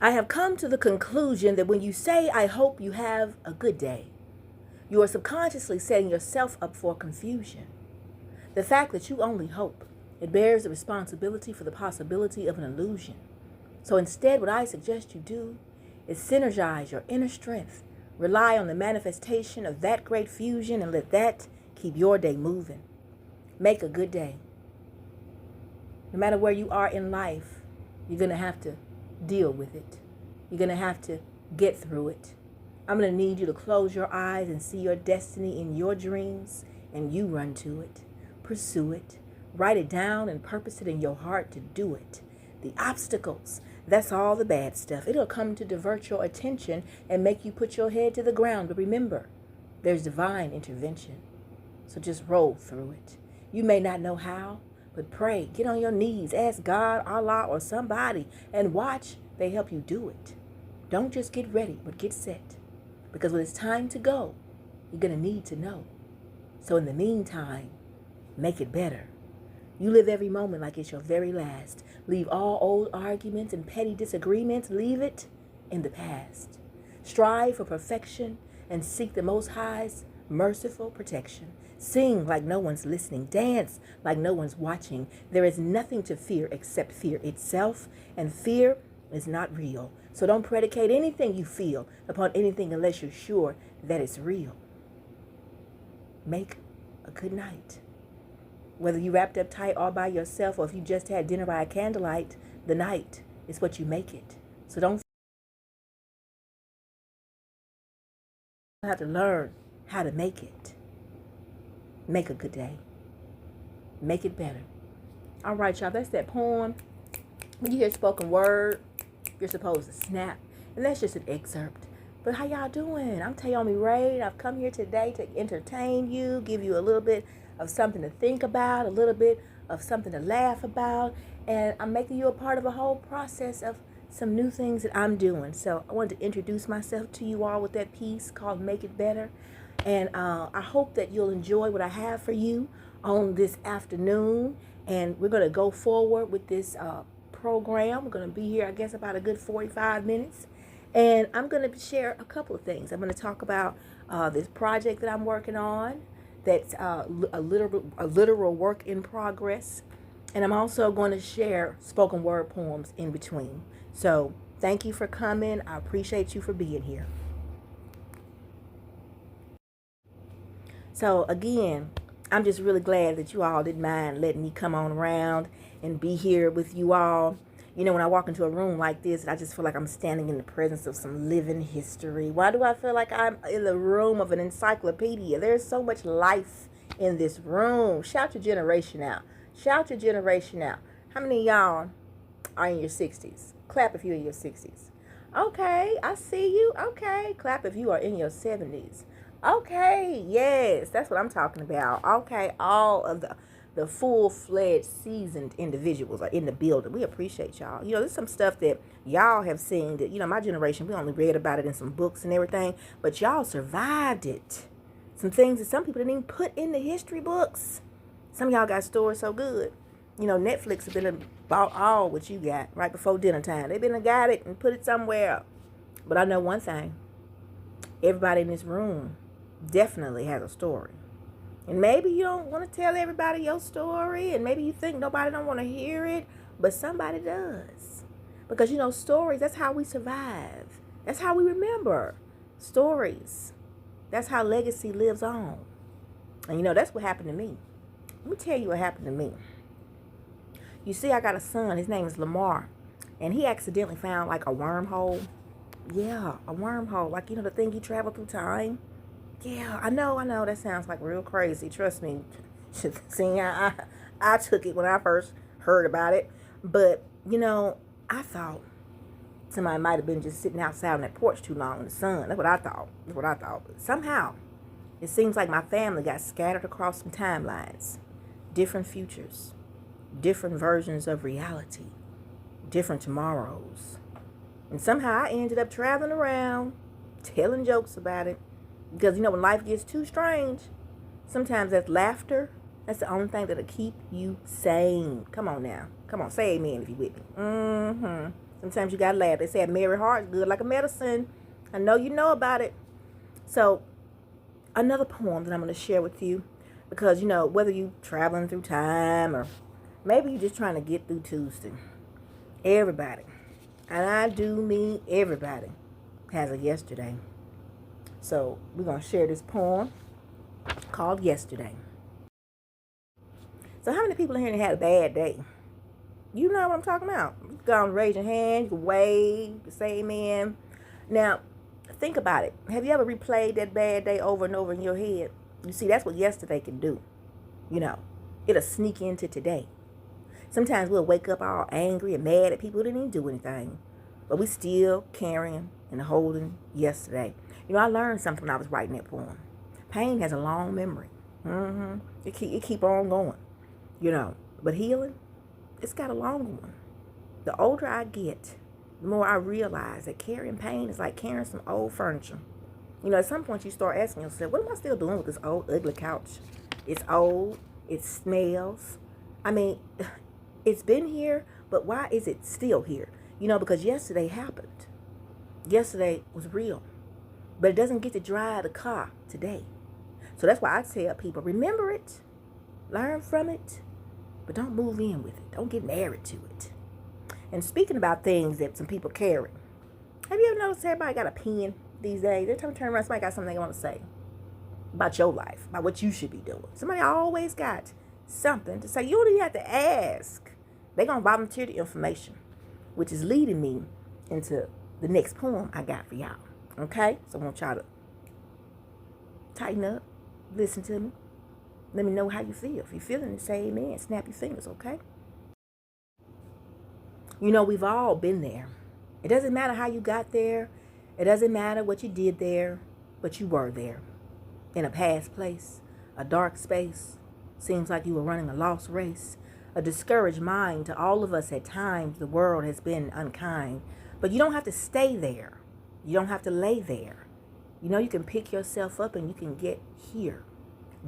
I have come to the conclusion that when you say, I hope you have a good day, you are subconsciously setting yourself up for confusion. The fact that you only hope, it bears the responsibility for the possibility of an illusion. So instead, what I suggest you do is synergize your inner strength, rely on the manifestation of that great fusion, and let that keep your day moving. Make a good day. No matter where you are in life, you're going to have to deal with it. You're going to have to get through it. I'm going to need you to close your eyes and see your destiny in your dreams, and you run to it. Pursue it. Write it down and purpose it in your heart to do it. The obstacles, that's all the bad stuff. It'll come to divert your attention and make you put your head to the ground. But remember, there's divine intervention. So just roll through it. You may not know how, but pray. Get on your knees. Ask God, Allah, or somebody, and watch they help you do it. Don't just get ready, but get set. Because when it's time to go, you're going to need to know. So in the meantime, make it better. You live every moment like it's your very last. Leave all old arguments and petty disagreements. Leave it in the past. Strive for perfection and seek the Most High's merciful protection. Sing like no one's listening. Dance like no one's watching. There is nothing to fear except fear itself, and fear is not real. So don't predicate anything you feel upon anything unless you're sure that it's real. Make a good night. Whether you wrapped up tight all by yourself or if you just had dinner by candlelight, the night is what you make it. So don't have to learn how to make it. Make a good day. Make it better. All right, y'all, that's that poem. When you hear spoken word, you're supposed to snap. And that's just an excerpt. But how y'all doing? I'm Tayomi Ray. I've come here today to entertain you, give you a little bit of something to think about, a little bit of something to laugh about. And I'm making you a part of a whole process of some new things that I'm doing. So I wanted to introduce myself to you all with that piece called Make It Better. And I hope that you'll enjoy what I have for you on this afternoon. And we're going to go forward with this program. We're going to be here, I guess, about a good 45 minutes. And I'm going to share a couple of things. I'm going to talk about this project that I'm working on. That's a literal work in progress. And I'm also going to share spoken word poems in between. So thank you for coming. I appreciate you for being here. So again, I'm just really glad that you all didn't mind letting me come on around and be here with you all. You know, when I walk into a room like this, I just feel like I'm standing in the presence of some living history. Why do I feel like I'm in the room of an encyclopedia? There's so much life in this room. Shout your generation out. Shout your generation out. How many of y'all are in your 60s? Clap if you're in your 60s. Okay, I see you. Okay, clap if you are in your 70s. Okay, yes, that's what I'm talking about. Okay, all of the full-fledged, seasoned individuals are in the building. We appreciate y'all. You know, there's some stuff that y'all have seen that, you know, my generation, we only read about it in some books and everything, but y'all survived it. Some things that some people didn't even put in the history books. Some of y'all got stories so good. You know, Netflix has been bought all what you got right before dinner time. They've been got it and put it somewhere. But I know one thing. Everybody in this room definitely has a story. And maybe you don't want to tell everybody your story, and maybe you think nobody don't want to hear it, but somebody does. Because, you know, stories, that's how we survive. That's how we remember. Stories. That's how legacy lives on. And, you know, that's what happened to me. Let me tell you what happened to me. You see, I got a son. His name is Lamar. And he accidentally found, like, a wormhole. Yeah, a wormhole. Like, you know, the thing you travel through time. Yeah, I know. That sounds like real crazy. Trust me. See, I took it when I first heard about it. But, you know, I thought somebody might have been just sitting outside on that porch too long in the sun. That's what I thought. But somehow, it seems like my family got scattered across some timelines. Different futures. Different versions of reality. Different tomorrows. And somehow I ended up traveling around, telling jokes about it. Because, you know, when life gets too strange, sometimes that's laughter. That's the only thing that'll keep you sane. Come on now. Come on, say amen if you with me. Sometimes you gotta laugh. They say a merry heart is good like a medicine. I know you know about it. So, another poem that I'm going to share with you, because, you know, whether you traveling through time or maybe you're just trying to get through Tuesday, everybody, and I do mean everybody, has a yesterday. So, we're going to share this poem called Yesterday. So, how many people in here had a bad day? You know what I'm talking about. You can go and raise your hand, you can wave, you can say amen. Now, think about it. Have you ever replayed that bad day over and over in your head? You see, that's what yesterday can do. You know, it'll sneak into today. Sometimes we'll wake up all angry and mad at people who didn't even do anything, but we still carrying and holding yesterday. You know, I learned something when I was writing that poem. Pain has a long memory. It keep on going, you know. But healing, it's got a long one. The older I get, the more I realize that carrying pain is like carrying some old furniture. You know, at some point you start asking yourself, what am I still doing with this old, ugly couch? It's old. It smells. I mean, it's been here, but why is it still here? You know, because yesterday happened. Yesterday was real. But it doesn't get to drive the car today. So that's why I tell people, remember it, learn from it, but don't move in with it. Don't get married to it. And speaking about things that some people carry, have you ever noticed everybody got a pen these days? Every time you turn around, somebody got something they want to say about your life, about what you should be doing. Somebody always got something to say. You don't even have to ask. They're going to volunteer the information, which is leading me into the next poem I got for y'all. Okay? So I want y'all to tighten up, listen to me. Let me know how you feel. If you're feeling it, say amen. Snap your fingers, okay? You know, we've all been there. It doesn't matter how you got there. It doesn't matter what you did there, but you were there. In a past place, a dark space. Seems like you were running a lost race. A discouraged mind. To all of us at times, the world has been unkind. But you don't have to stay there. You don't have to lay there. You know, you can pick yourself up and you can get here.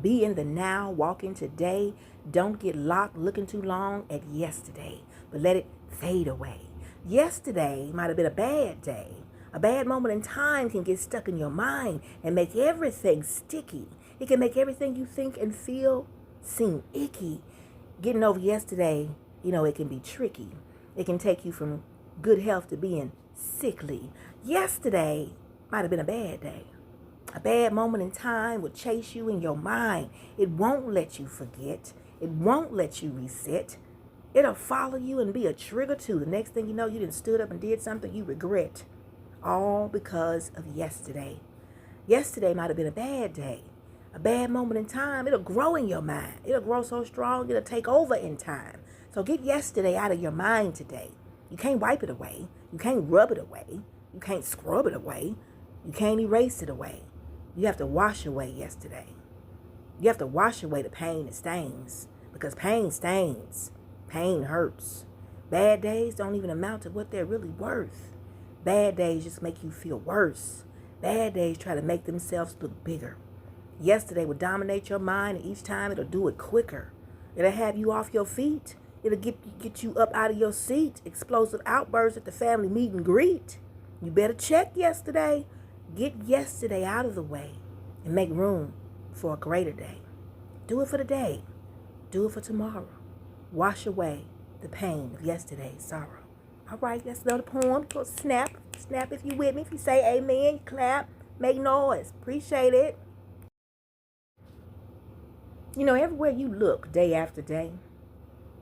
Be in the now, walk in today. Don't get locked looking too long at yesterday, but let it fade away. Yesterday might have been a bad day. A bad moment in time can get stuck in your mind and make everything sticky. It can make everything you think and feel seem icky. Getting over yesterday, you know, it can be tricky. It can take you from good health to being sickly. Yesterday might have been a bad day. A bad moment in time will chase you in your mind. It won't let you forget. It won't let you reset. It'll follow you and be a trigger too. The next thing you know, you done stood up and did something you regret. All because of yesterday. Yesterday might have been a bad day. A bad moment in time, it'll grow in your mind. It'll grow so strong, it'll take over in time. So get yesterday out of your mind today. You can't wipe it away. You can't rub it away. You can't scrub it away. You can't erase it away. You have to wash away yesterday. You have to wash away the pain that stains. Because pain stains. Pain hurts. Bad days don't even amount to what they're really worth. Bad days just make you feel worse. Bad days try to make themselves look bigger. Yesterday will dominate your mind, and each time it'll do it quicker. It'll have you off your feet. It'll get you up out of your seat. Explosive outbursts at the family meet and greet. You better check yesterday. Get yesterday out of the way and make room for a greater day. Do it for the day. Do it for tomorrow. Wash away the pain of yesterday's sorrow. All right, that's another poem. Go snap. Snap if you with me. If you say amen, you clap, make noise. Appreciate it. You know, everywhere you look day after day,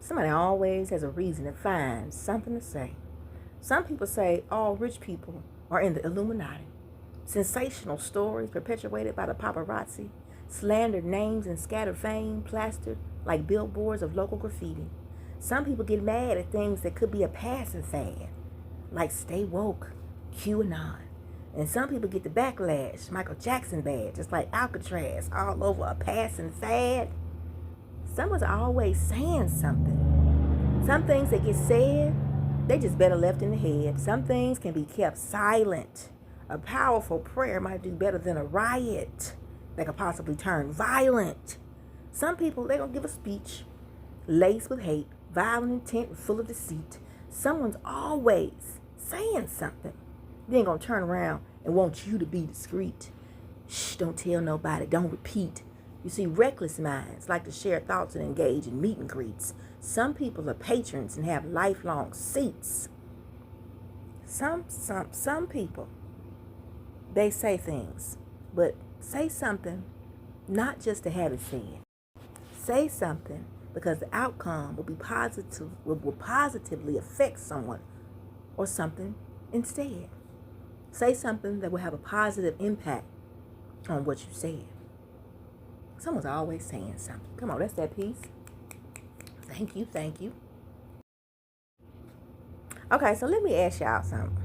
somebody always has a reason to find something to say. Some people say all rich people are in the Illuminati. Sensational stories perpetuated by the paparazzi, slandered names and scattered fame plastered like billboards of local graffiti. Some people get mad at things that could be a passing fad, like stay woke, QAnon. And some people get the backlash, Michael Jackson bad, just like Alcatraz, all over a passing fad. Someone's always saying something. Some things that get said, they just better left in the head. Some things can be kept silent. A powerful prayer might do better than a riot that could possibly turn violent. Some people, they're going to give a speech laced with hate, violent intent, and full of deceit. Someone's always saying something. Then gonna turn around and want you to be discreet. Shh, don't tell nobody, don't repeat. You see, reckless minds like to share thoughts and engage in meet and greets. Some people are patrons and have lifelong seats. Some people, they say things, but say something not just to have it said. Say something because the outcome will be positive, will positively affect someone or something instead. Say something that will have a positive impact on what you said. Someone's always saying something. Come on, that's that piece. Thank you, thank you. Okay, so let me ask y'all something.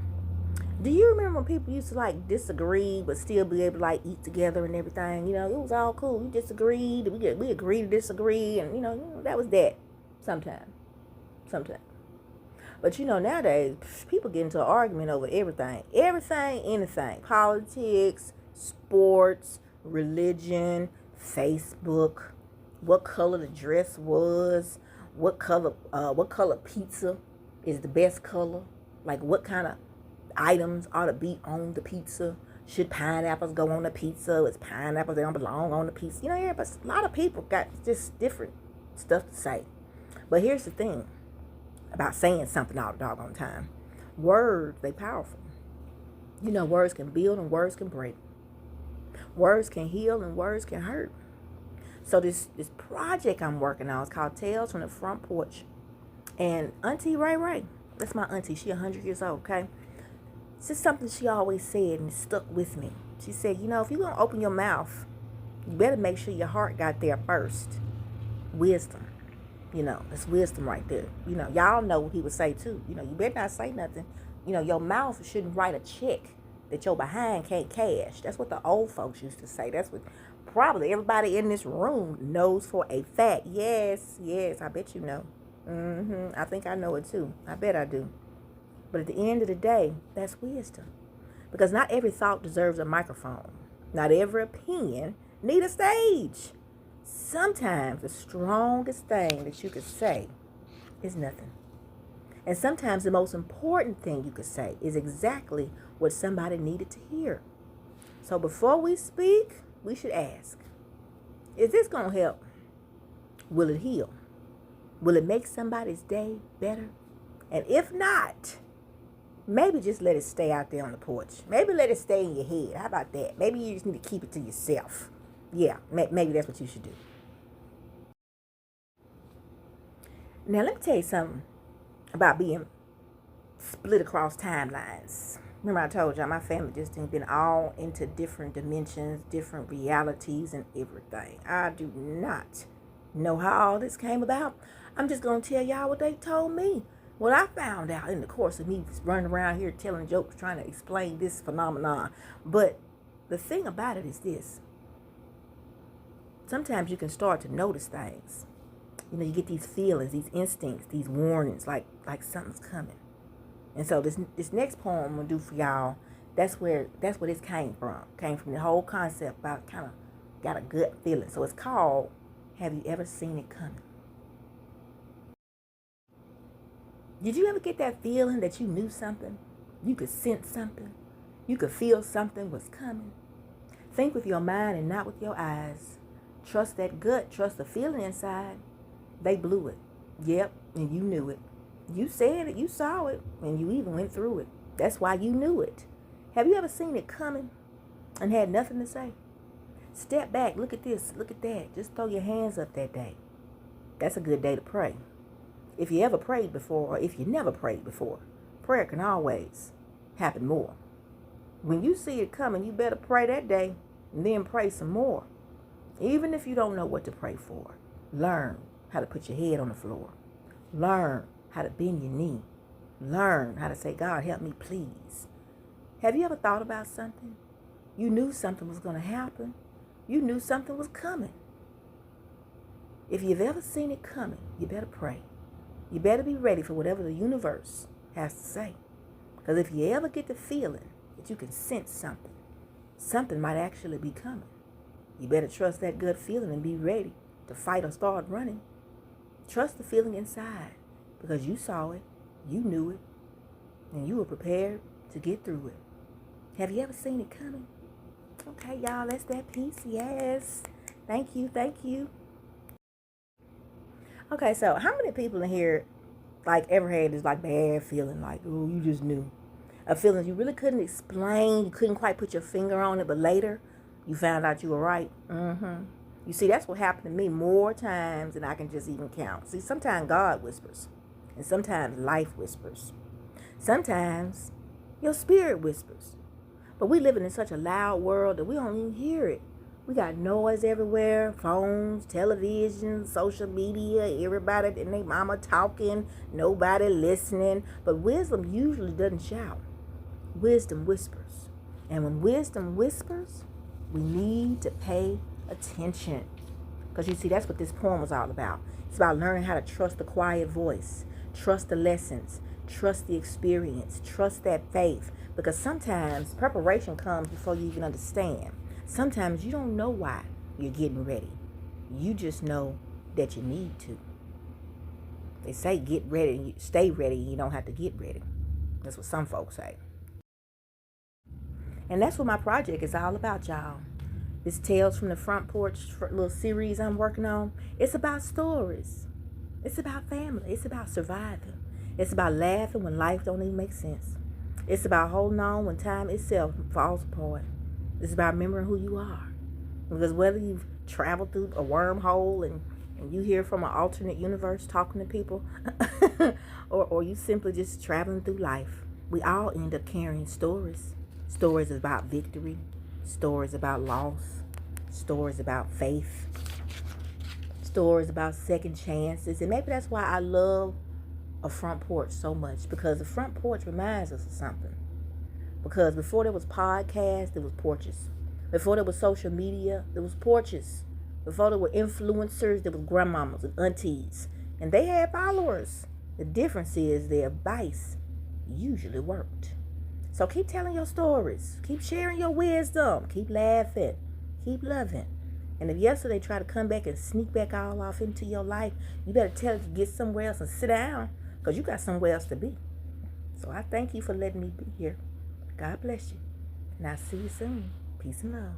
Do you remember when people used to like disagree but still be able to like eat together and everything? You know, it was all cool. We disagreed, we agreed to disagree, and you know that was that. Sometimes. But you know, nowadays people get into an argument over everything, anything, politics, sports, religion, Facebook, what color the dress was, what color pizza is the best color, like what kind of items ought to be on the pizza. Should pineapples go on the pizza? It's pineapples, they don't belong on the pizza. You know, yeah, but a lot of people got just different stuff to say. But here's the thing about saying something all the doggone time. Words, they powerful. You know, words can build and words can break. Words can heal and words can hurt. So this project I'm working on is called Tales from the Front Porch. And Auntie Ray, that's my auntie. She 100 years old, okay? It's just something she always said and it stuck with me. She said, you know, if you're going to open your mouth, you better make sure your heart got there first. Wisdom. You know, that's wisdom right there. You know, y'all know what he would say too. You know, you better not say nothing. You know, your mouth shouldn't write a check that your behind can't cash. That's what the old folks used to say. That's what probably everybody in this room knows for a fact. Yes, I bet you know. I think I know it too. I bet I do. But at the end of the day, that's wisdom. Because not every thought deserves a microphone. Not every opinion need a stage. Sometimes the strongest thing that you could say is nothing. And sometimes the most important thing you could say is exactly what somebody needed to hear. So before we speak, we should ask, is this going to help? Will it heal? Will it make somebody's day better? And if not, maybe just let it stay out there on the porch. Maybe let it stay in your head. How about that? Maybe you just need to keep it to yourself. Yeah, maybe that's what you should do. Now, let me tell you something about being split across timelines. Remember I told y'all my family just been all into different dimensions, different realities and everything. I do not know how all this came about. I'm just going to tell y'all what they told me. What I found out in the course of me running around here telling jokes, trying to explain this phenomenon. But the thing about it is this. Sometimes you can start to notice things. You know, you get these feelings, these instincts, these warnings, like something's coming. And so this next poem I'm gonna do for y'all, that's where this came from. Came from the whole concept about kind of got a gut feeling. So it's called Have You Ever Seen It Coming? Did you ever get that feeling that you knew something? You could sense something? You could feel something was coming? Think with your mind and not with your eyes. Trust that gut, trust the feeling inside. They blew it. Yep, and you knew it. You said it, you saw it, and you even went through it. That's why you knew it. Have you ever seen it coming and had nothing to say? Step back, look at this, look at that. Just throw your hands up that day. That's a good day to pray. If you ever prayed before, or if you never prayed before, prayer can always happen more. When you see it coming, you better pray that day and then pray some more. Even if you don't know what to pray for, learn how to put your head on the floor. Learn how to bend your knee. Learn how to say, God, help me, please. Have you ever thought about something? You knew something was going to happen. You knew something was coming. If you've ever seen it coming, you better pray. You better be ready for whatever the universe has to say. Because if you ever get the feeling that you can sense something, something might actually be coming. You better trust that gut feeling and be ready to fight or start running. Trust the feeling inside because you saw it, you knew it, and you were prepared to get through it. Have you ever seen it coming? Okay, y'all, that's that piece. Yes. Thank you. Thank you. Okay, so how many people in here ever had this bad feeling oh, you just knew? A feeling you really couldn't explain, you couldn't quite put your finger on it, but later you found out you were right. You see, that's what happened to me more times than I can just even count. See, sometimes God whispers, and sometimes life whispers. Sometimes your spirit whispers. But we living in such a loud world that we don't even hear it. We got noise everywhere, phones, television, social media, everybody and their mama talking, nobody listening. But wisdom usually doesn't shout. Wisdom whispers. And when wisdom whispers, we need to pay attention. Because you see, that's what this poem was all about. It's about learning how to trust the quiet voice, trust the lessons, trust the experience, trust that faith. Because sometimes preparation comes before you even understand. Sometimes you don't know why you're getting ready. You just know that you need to. They say get ready, stay ready, you don't have to get ready. That's what some folks say. And that's what my project is all about, y'all. This Tales from the Front Porch little series I'm working on. It's about stories. It's about family. It's about surviving. It's about laughing when life don't even make sense. It's about holding on when time itself falls apart. It's about remembering who you are. Because whether you've traveled through a wormhole and you hear from an alternate universe talking to people, or you simply just traveling through life, we all end up carrying stories. Stories about victory, stories about loss, stories about faith, stories about second chances. And maybe that's why I love a front porch so much, because the front porch reminds us of something. Because before there was podcasts, there was porches. Before there was social media, there was porches. Before there were influencers, there was grandmamas and aunties. And they had followers. The difference is their advice usually worked. So keep telling your stories. Keep sharing your wisdom. Keep laughing. Keep loving. And if yesterday tried to come back and sneak back all off into your life, you better tell it to get somewhere else and sit down, because you got somewhere else to be. So I thank you for letting me be here. God bless you. And I'll see you soon. Peace and love.